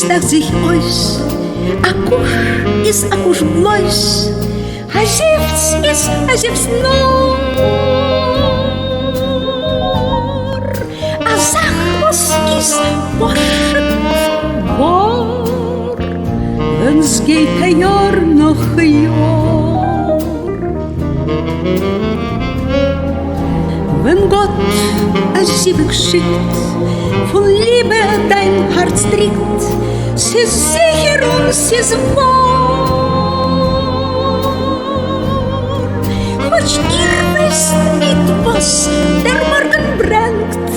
dacht sich aus, akusch ist akusch bloß, azifts ist azifts nur, a zachos ist poschet vor, wenn's geht ein Jahr noch ein Jahr. Wenn Gott als sie geschickt, von Liebe dein Herz trägt, sie ist sicher und sie ist wahr. Хоть ihr wisst nicht, was der Morgen bringt,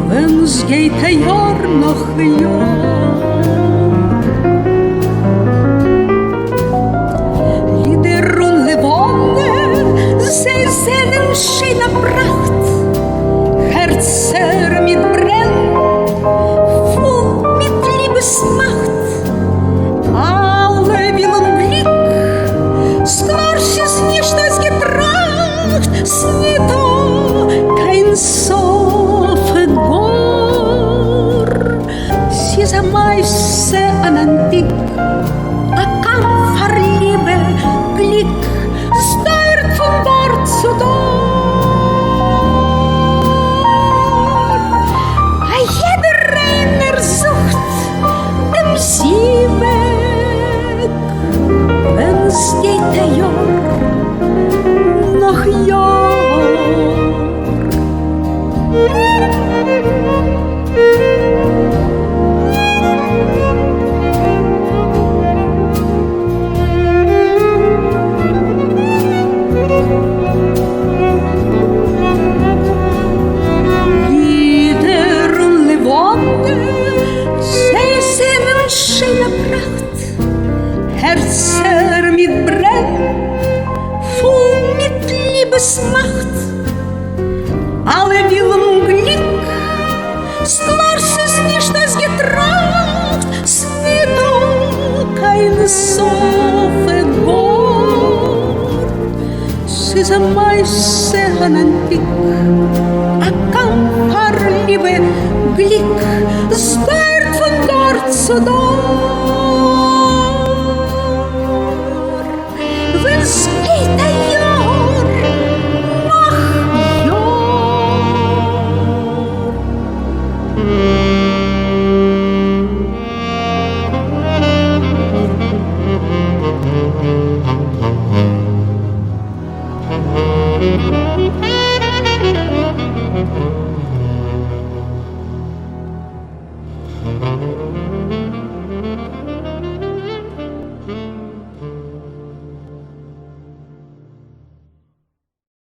wenn's geht ein Jahr noch ein Jahr. Lieder und Levone, sie sind in schöner Pracht, Herzer mit Brenn, voll mit Liebesmacht. Alle willen Blick, скорше снежно сгетрахт, снито kein Sofe gor. Sie ist am meiste an Antik, a Kampf für Liebe, Glück, steuert von dort zu dort. Sie weg, wenn's geht ein Jahr, noch Jahr. Lieder und Levone, schöne Pracht, Herzer mit Brenn, voll mit Liebesmacht. Alle willen Glück, скорше снежно сгетрахт, снито kein Sofe gor. Sie ist am meisten an Antik, a Kampf für Liebe, Glück, steuert von dort zu dort.